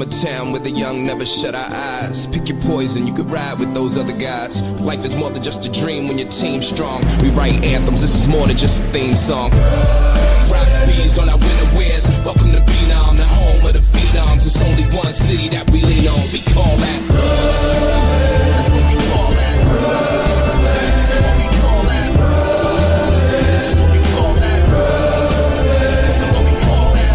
from a town where the young never shut our eyes. Pick your poison, you could ride with those other guys. Life is more than just a dream when your team's strong. We write anthems, this is more than just a theme song. Rock bees on our winter wears. Welcome to Phenom, the home of the phenoms. It's only one city that we lean on. We call that. That's what we call that. That's what we call that. That's what we call that. That's what we call that.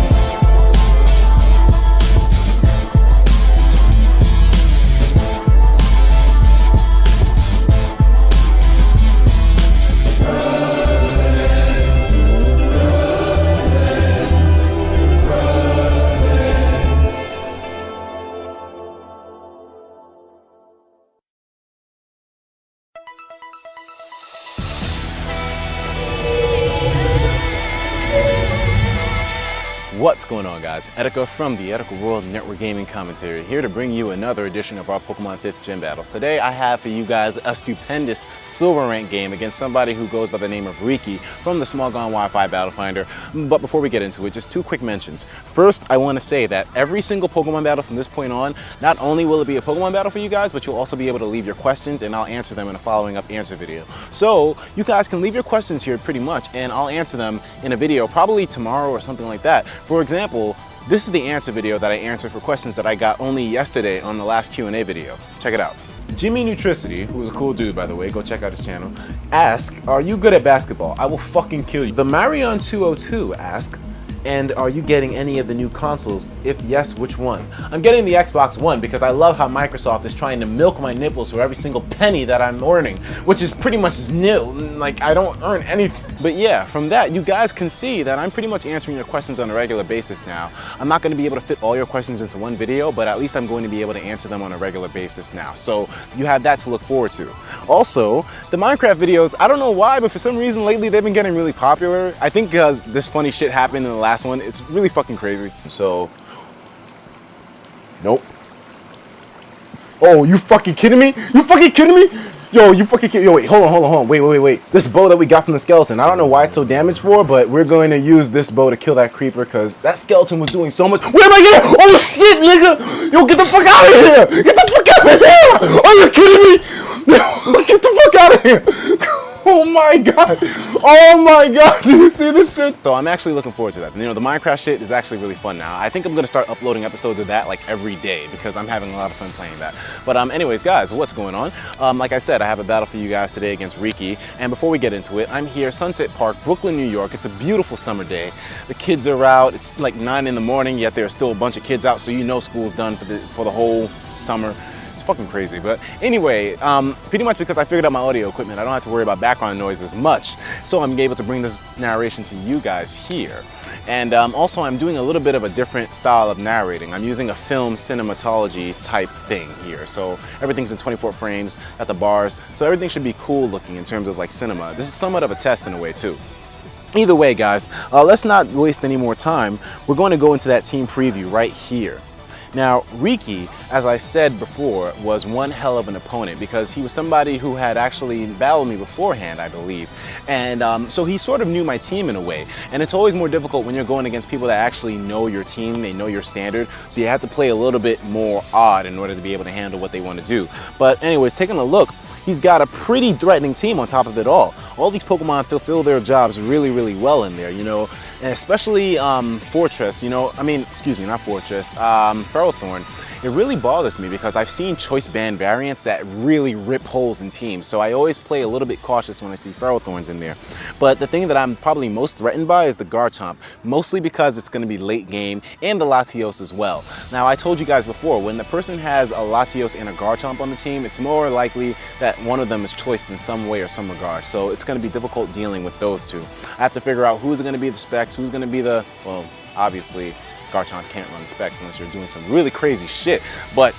What's going on, guys? Etika from the EtikaWorldNetwork Gaming Commentary, here to bring you another edition of our Pokemon 5th Gen Battles. Today I have for you guys a stupendous silver rank game against somebody who goes by the name of Riki from the Small Gone Wi-Fi Battle Finder. But before we get into it, just two quick mentions. First, I want to say that every single Pokemon battle from this point on, not only will it be a Pokemon battle for you guys, but you'll also be able to leave your questions and I'll answer them in a following up answer video. So you guys can leave your questions here pretty much and I'll answer them in a video probably tomorrow or something like that. For example, this is the answer video that I answered for questions that I got only yesterday on the last Q&A video. Check it out. Jimmy Nutricity, who's a cool dude by the way, go check out his channel, ask, are you good at basketball? I will fucking kill you. The Marion 202 ask, and are you getting any of the new consoles? If yes, which one? I'm getting the Xbox One because I love how Microsoft is trying to milk my nipples for every single penny that I'm earning, which is pretty much nil. Like, I don't earn anything. But yeah, from that, you guys can see that I'm pretty much answering your questions on a regular basis now. I'm not going to be able to fit all your questions into one video, but at least I'm going to be able to answer them on a regular basis now. So you have that to look forward to. Also, the Minecraft videos, I don't know why, but for some reason lately they've been getting really popular. I think because this funny shit happened in the last one. It's really fucking crazy. So, nope. Oh, you fucking kidding me? You fucking kidding me? Yo, you fucking kidding? Yo, wait, hold on. Wait. This bow that we got from the skeleton, I don't know why it's so damaged for, but we're going to use this bow to kill that creeper because that skeleton was doing so much. Where am I getting? Oh shit, nigga! Yo, get the fuck out of here! Get the fuck out of here! Are you kidding me? No, get the fuck out of here! Oh my god! Oh my god! Do you see this shit? So I'm actually looking forward to that. You know, the Minecraft shit is actually really fun now. I think I'm gonna start uploading episodes of that like every day because I'm having a lot of fun playing that. But anyways, guys, what's going on? Like I said, I have a battle for you guys today against Riki. And before we get into it, I'm here, Sunset Park, Brooklyn, New York. It's a beautiful summer day. The kids are out. It's like 9 in the morning, yet there are still a bunch of kids out, so you know school's done for the whole summer. Fucking crazy. But anyway, pretty much because I figured out my audio equipment, I don't have to worry about background noise as much, so I'm able to bring this narration to you guys here. And also I'm doing a little bit of a different style of narrating. I'm using a film cinematology type thing here, so everything's in 24 frames at the bars, so everything should be cool looking in terms of like cinema. This is somewhat of a test in a way too. Either way, guys, let's not waste any more time. We're going to go into that team preview right here. Now, Riki, as I said before, was one hell of an opponent because he was somebody who had actually battled me beforehand, I believe. And so he sort of knew my team in a way. And it's always more difficult when you're going against people that actually know your team, they know your standard. So you have to play a little bit more odd in order to be able to handle what they want to do. But anyways, taking a look, he's got a pretty threatening team on top of it all. All these Pokemon fulfill their jobs really, really well in there, you know. And especially Fortress, you know, I mean, excuse me, not Fortress, Ferrothorn. It really bothers me because I've seen choice band variants that really rip holes in teams, so I always play a little bit cautious when I see Ferrothorns in there. But the thing that I'm probably most threatened by is the Garchomp, mostly because it's going to be late game, and the Latios as well. Now, I told you guys before, when the person has a Latios and a Garchomp on the team, it's more likely that one of them is choiced in some way or some regard, so it's going to be difficult dealing with those two. I have to figure out who's going to be the specs, who's going to be the, well, obviously, Garchomp can't run specs unless you're doing some really crazy shit, but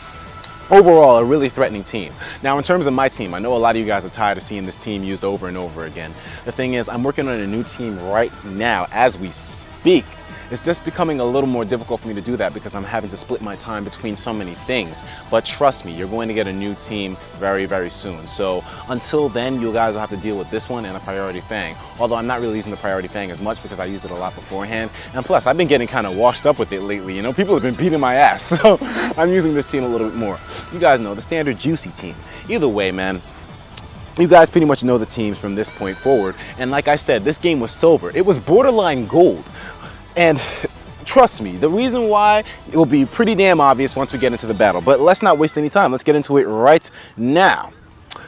overall, a really threatening team. Now, in terms of my team, I know a lot of you guys are tired of seeing this team used over and over again. The thing is, I'm working on a new team right now as we speak. speak. It's just becoming a little more difficult for me to do that because I'm having to split my time between so many things. But trust me, you're going to get a new team very, very soon. So until then, you guys will have to deal with this one and a Priority Fang. Although I'm not really using the Priority Fang as much because I use it a lot beforehand. And plus, I've been getting kind of washed up with it lately. You know, people have been beating my ass. So I'm using this team a little bit more. You guys know, the standard juicy team. Either way, man. You guys pretty much know the teams from this point forward. And like I said, this game was silver. It was borderline gold. And trust me, the reason why it will be pretty damn obvious once we get into the battle. But let's not waste any time. Let's get into it right now.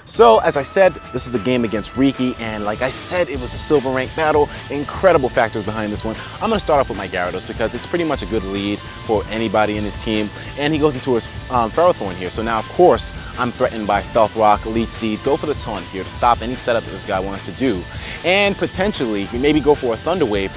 So, as I said, this is a game against Riki, and like I said, it was a silver rank battle. Incredible factors behind this one. I'm going to start off with my Gyarados because it's pretty much a good lead for anybody in his team, and he goes into his Ferrothorn here. So now, of course, I'm threatened by Stealth Rock, Leech Seed, go for the taunt here to stop any setup that this guy wants to do, and potentially maybe go for a Thunder Wave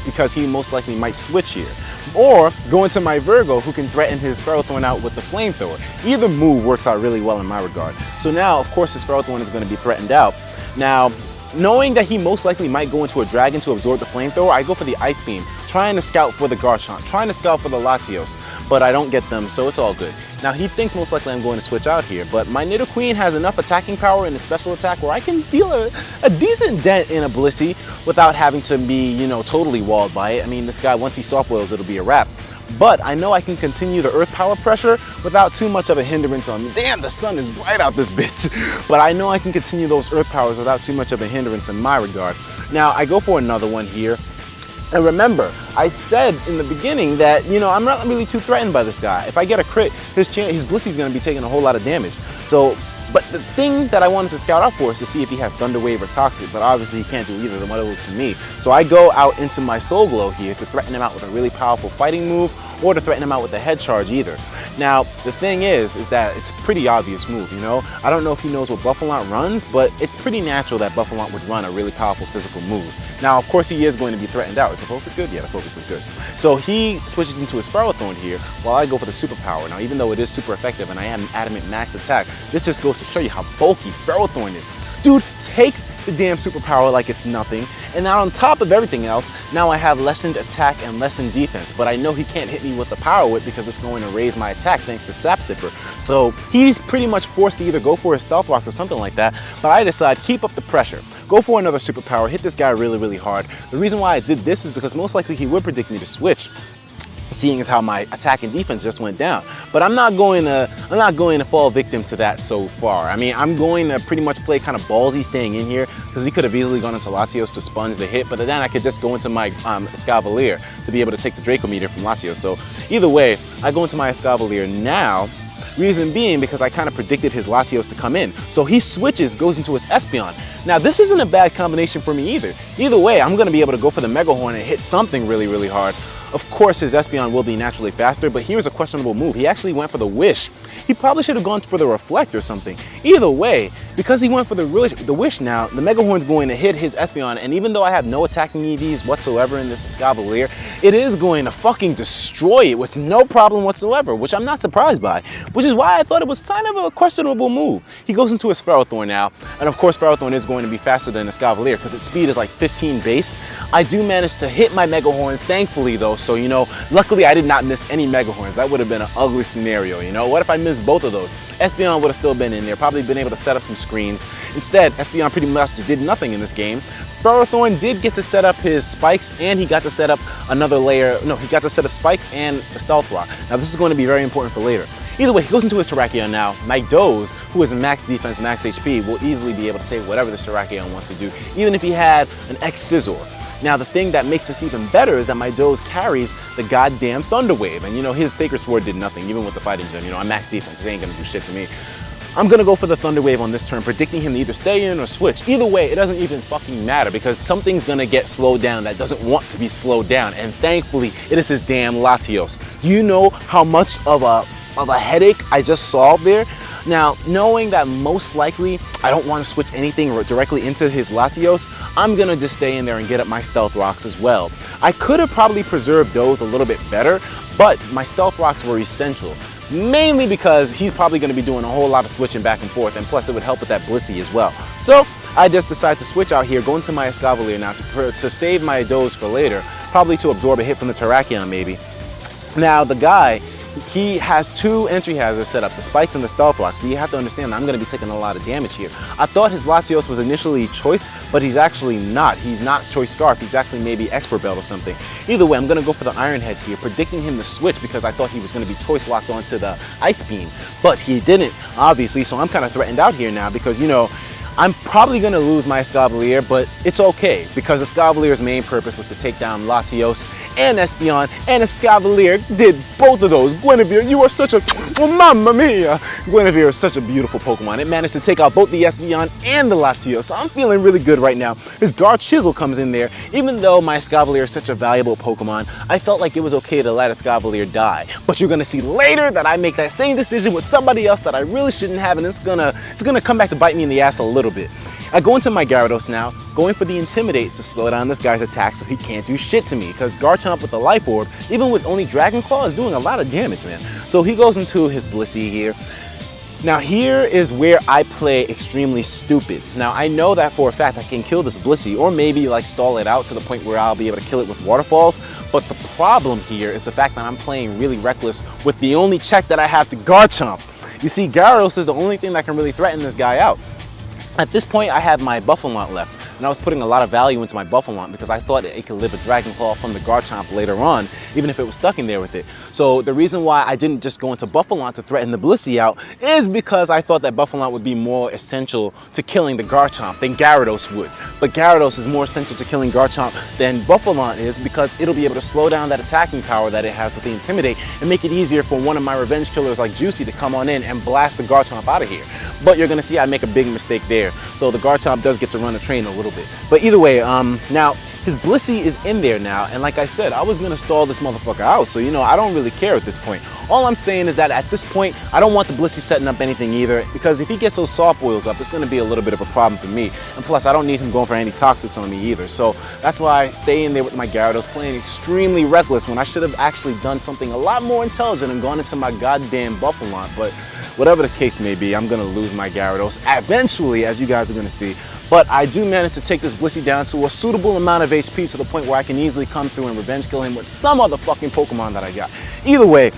because he most likely might switch here. Or go into my Virgo, who can threaten his Ferrothorn out with the Flamethrower. Either move works out really well in my regard. So now, of course, his Ferrothorn is going to be threatened out. Now, knowing that he most likely might go into a Dragon to absorb the Flamethrower, I go for the Ice Beam, trying to scout for the Garchomp, trying to scout for the Latios, but I don't get them, so it's all good. Now, he thinks most likely I'm going to switch out here, but my Nidoqueen has enough attacking power in its special attack where I can deal a decent dent in a Blissey without having to be, you know, totally walled by it. I mean, this guy, once he soft boils, it'll be a wrap. But I know I can continue the earth power pressure without too much of a hindrance on me. Damn, the sun is bright out this bitch. But I know I can continue those earth powers without too much of a hindrance in my regard. Now, I go for another one here. And remember, I said in the beginning that, you know, I'm not really too threatened by this guy. If I get a crit, his Blissey's going to be taking a whole lot of damage. So, but the thing that I wanted to scout out for is to see if he has Thunder Wave or Toxic, but obviously he can't do either of those to me. So I go out into my Soul Glow here to threaten him out with a really powerful fighting move or to threaten him out with a head charge either. Now, the thing is that it's a pretty obvious move, you know? I don't know if he knows what Buffalont runs, but it's pretty natural that Buffalont would run a really powerful physical move. Now, of course, he is going to be threatened out. Is the focus good? Yeah, the focus is good. So he switches into his Ferrothorn here while I go for the superpower. Now, even though it is super effective and I am adamant max attack, this just goes to show you how bulky Ferrothorn is. Dude takes the damn superpower like it's nothing, and now on top of everything else, now I have lessened attack and lessened defense, but I know he can't hit me with the Power Whip because it's going to raise my attack thanks to Sap Sipper. So he's pretty much forced to either go for his Stealth Rocks or something like that, but I decide keep up the pressure. Go for another superpower, hit this guy really, really hard. The reason why I did this is because most likely he would predict me to switch, seeing as how my attack and defense just went down. But I'm not going to fall victim to that so far. I mean, I'm going to pretty much play kind of ballsy staying in here because he could have easily gone into Latios to sponge the hit, but then I could just go into my Escavalier to be able to take the Draco Meter from Latios. So either way, I go into my Escavalier now. Reason being because I kind of predicted his Latios to come in. So he switches, goes into his Espeon. Now this isn't a bad combination for me either. Either way, I'm going to be able to go for the Mega Horn and hit something really, really hard. Of course, his Espeon will be naturally faster, but here's a questionable move. He actually went for the Wish. He probably should have gone for the Reflect or something. Either way, because he went for the Wish now, the Mega Horn's going to hit his Espeon, and even though I have no attacking EVs whatsoever in this Escavalier, it is going to fucking destroy it with no problem whatsoever, which I'm not surprised by, which is why I thought it was kind of a questionable move. He goes into his Ferrothorn now, and of course Ferrothorn is going to be faster than Escavalier because its speed is like 15 base. I do manage to hit my Mega Horn, thankfully though, so you know, luckily I did not miss any Mega Horns. That would have been an ugly scenario, you know? What if I missed both of those? Espeon would have still been in there, probably been able to set up some screens. Instead, Espeon pretty much did nothing in this game. Ferrothorn did get to set up his spikes, and he got to set up another layer. No, he got to set up spikes and the Stealth Rock. Now this is going to be very important for later. Either way, he goes into his Terrakion now. My Doze, who is max defense, max HP, will easily be able to take whatever this Terrakion wants to do, even if he had an X-Scizor. Now, the thing that makes this even better is that my Doze carries the goddamn Thunder Wave. And, you know, his Sacred Sword did nothing, even with the Fighting Gem. You know, I'm max defense. It ain't going to do shit to me. I'm going to go for the Thunder Wave on this turn, predicting him to either stay in or switch. Either way, it doesn't even fucking matter because something's going to get slowed down that doesn't want to be slowed down. And thankfully, it is his damn Latios. You know how much of a headache I just solved there? Now, knowing that most likely I don't want to switch anything directly into his Latios, I'm going to just stay in there and get up my Stealth Rocks as well. I could have probably preserved those a little bit better, but my Stealth Rocks were essential. Mainly because he's probably going to be doing a whole lot of switching back and forth, and plus it would help with that Blissey as well. So I just decide to switch out here, go into my Escavalier now to save my Doze for later, probably to absorb a hit from the Terrakion maybe. Now the guy, he has 2 entry hazards set up, the spikes and the stealth rock, so you have to understand that I'm going to be taking a lot of damage here. I thought his Latios was initially choice, but he's actually not. He's not choice Scarf, he's actually maybe Expert Belt or something. Either way, I'm going to go for the Iron Head here, predicting him to switch because I thought he was going to be choice locked onto the Ice Beam, but he didn't, obviously, so I'm kind of threatened out here now because, you know, I'm probably going to lose my Escavalier, but it's okay, because Escavalier's main purpose was to take down Latios and Espeon, and Escavalier did both of those. Guinevere, you are such a... Oh, mamma mia! Guinevere is such a beautiful Pokemon. It managed to take out both the Espeon and the Latios, so I'm feeling really good right now. His Guard Chisel comes in there. Even though my Escavalier is such a valuable Pokemon, I felt like it was okay to let Escavalier die. But you're going to see later that I make that same decision with somebody else that I really shouldn't have, and it's gonna come back to bite me in the ass a little bit. I go into my Gyarados now, going for the Intimidate to slow down this guy's attack so he can't do shit to me, because Garchomp with the Life Orb, even with only Dragon Claw, is doing a lot of damage, man. So he goes into his Blissey here. Now here is where I play extremely stupid. Now I know that for a fact I can kill this Blissey, or maybe like stall it out to the point where I'll be able to kill it with Waterfalls, but the problem here is the fact that I'm playing really reckless with the only check that I have to Garchomp. You see, Gyarados is the only thing that can really threaten this guy out. At this point, I had my Buffalont left, and I was putting a lot of value into my Buffalont because I thought it could live a Dragon Claw from the Garchomp later on, even if it was stuck in there with it. So the reason why I didn't just go into Buffalont to threaten the Blissey out is because I thought that Buffalont would be more essential to killing the Garchomp than Gyarados would. But Gyarados is more essential to killing Garchomp than Buffalont is, because it'll be able to slow down that attacking power that it has with the Intimidate and make it easier for one of my revenge killers like Juicy to come on in and blast the Garchomp out of here. But you're going to see I make a big mistake there. So the Garchomp does get to run the train a little bit. But either way, now his Blissey is in there now, and like I said, I was going to stall this motherfucker out, so you know, I don't really care at this point. All I'm saying is that at this point, I don't want the Blissey setting up anything either, because if he gets those soft boils up, it's going to be a little bit of a problem for me. And plus, I don't need him going for any toxics on me either. So that's why I stay in there with my Gyarados, playing extremely reckless when I should have actually done something a lot more intelligent and gone into my goddamn Buffalont. But whatever the case may be, I'm going to lose my Gyarados eventually, as you guys are going to see. But I do manage to take this Blissey down to a suitable amount of HP to the point where I can easily come through and revenge kill him with some other fucking Pokemon that I got. Either way,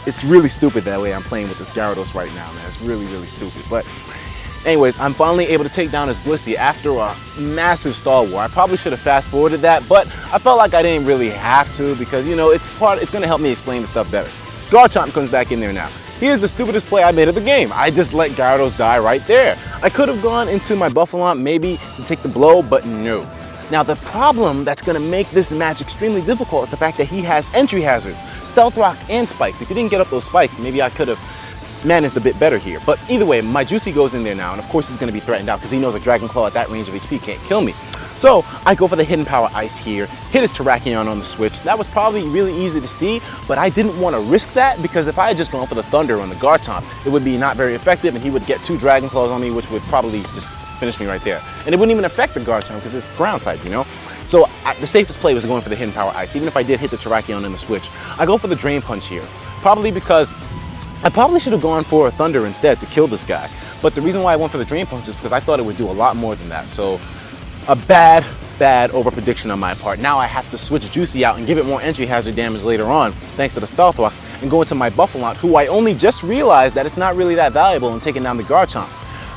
it's really stupid that way I'm playing with this Gyarados right now, man. It's really, really stupid. But anyways, I'm finally able to take down his Blissey after a massive stall war. I probably should have fast forwarded that, but I felt like I didn't really have to, because, you know, it's going to help me explain the stuff better. Garchomp comes back in there now. Here's the stupidest play I made of the game. I just let Gyarados die right there. I could have gone into my Buffalont maybe to take the blow, but no. Now the problem that's going to make this match extremely difficult is the fact that he has entry hazards, Stealth Rock and Spikes. If he didn't get up those Spikes, maybe I could have managed a bit better here. But either way, my Juicy goes in there now, and of course he's going to be threatened out because he knows a Dragon Claw at that range of HP can't kill me. So I go for the Hidden Power Ice here, hit his Terrakion on the switch. That was probably really easy to see, but I didn't want to risk that, because if I had just gone for the Thunder on the Garchomp, it would be not very effective, and he would get 2 Dragon Claws on me, which would probably just finish me right there. And it wouldn't even affect the Garchomp because it's ground type, you know? So the safest play was going for the Hidden Power Ice, even if I did hit the Terrakion in the switch. I go for the Drain Punch here, probably because I probably should have gone for a Thunder instead to kill this guy. But the reason why I went for the Drain Punch is because I thought it would do a lot more than that. So a bad over prediction on my part. Now I have to switch Juicy out and give it more entry hazard damage later on, thanks to the Stealth Rocks, and go into my Buffalont, who I only just realized that it's not really that valuable in taking down the Garchomp.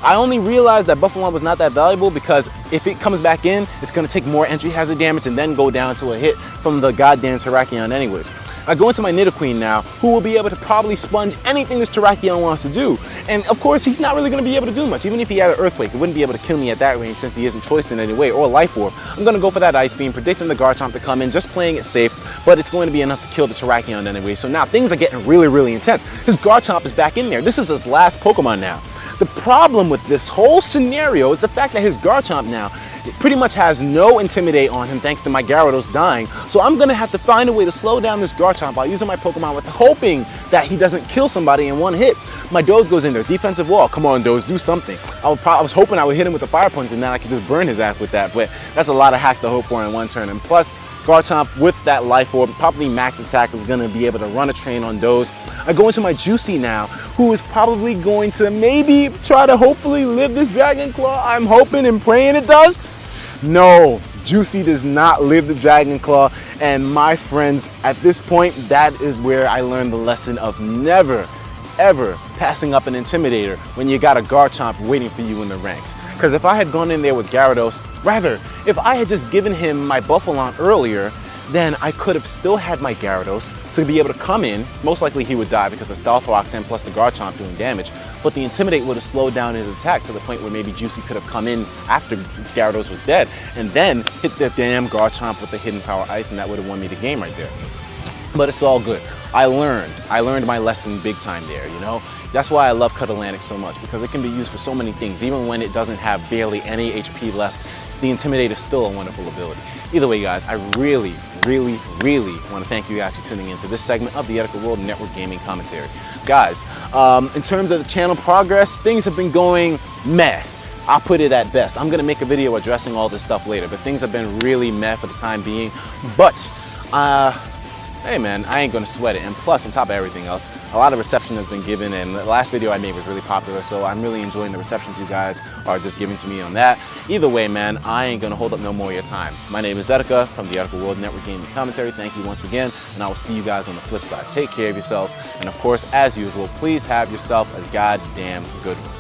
I only realized that Buffalont was not that valuable because if it comes back in, it's going to take more entry hazard damage and then go down to a hit from the goddamn Terrakion anyways. I go into my Nidoqueen now, who will be able to probably sponge anything this Terrakion wants to do. And of course, he's not really going to be able to do much. Even if he had an Earthquake, it wouldn't be able to kill me at that range since he isn't choiced in any way, or Life Orb. I'm going to go for that Ice Beam, predicting the Garchomp to come in, just playing it safe, but it's going to be enough to kill the Terrakion anyway. So now things are getting really, really intense. His Garchomp is back in there. This is his last Pokemon now. The problem with this whole scenario is the fact that his Garchomp now pretty much has no Intimidate on him thanks to my Gyarados dying. So I'm going to have to find a way to slow down this Garchomp by using my Pokemon with hoping that he doesn't kill somebody in one hit. My Doze goes in there. Defensive wall. Come on, Doze, do something. I was hoping I would hit him with a Fire Punch and then I could just burn his ass with that. But that's a lot of hacks to hope for in one turn. And plus, Garchomp with that Life Orb, probably max attack, is going to be able to run a train on Doze. I go into my Juicy now, who is probably going to maybe try to hopefully live this Dragon Claw. I'm hoping and praying it does. No, Juicy does not live the Dragon Claw. And my friends, at this point, that is where I learned the lesson of never, ever passing up an Intimidator when you got a Garchomp waiting for you in the ranks. Because if I had gone in there with Gyarados, rather, if I had just given him my Buffalon earlier, then I could have still had my Gyarados to be able to come in. Most likely he would die because the Stealth Rocks and plus the Garchomp doing damage. But the Intimidate would have slowed down his attack to the point where maybe Juicy could have come in after Gyarados was dead and then hit the damn Garchomp with the Hidden Power Ice, and that would have won me the game right there. But it's all good. I learned my lesson big time there, you know? That's why I love Cuddlelandic so much, because it can be used for so many things. Even when it doesn't have barely any HP left, the Intimidate is still a wonderful ability. Either way, guys, I really want to thank you guys for tuning into this segment of the Etika World Network Gaming Commentary. Guys, in terms of the channel progress, things have been going meh. I'll put it at best. I'm going to make a video addressing all this stuff later, but things have been really meh for the time being. But, hey man, I ain't gonna sweat it. And plus, on top of everything else, a lot of reception has been given, and the last video I made was really popular, so I'm really enjoying the receptions you guys are just giving to me on that. Either way, man, I ain't gonna hold up no more of your time. My name is Etika from the Etika World Network Gaming Commentary. Thank you once again, and I will see you guys on the flip side. Take care of yourselves, and of course, as usual, please have yourself a goddamn good one.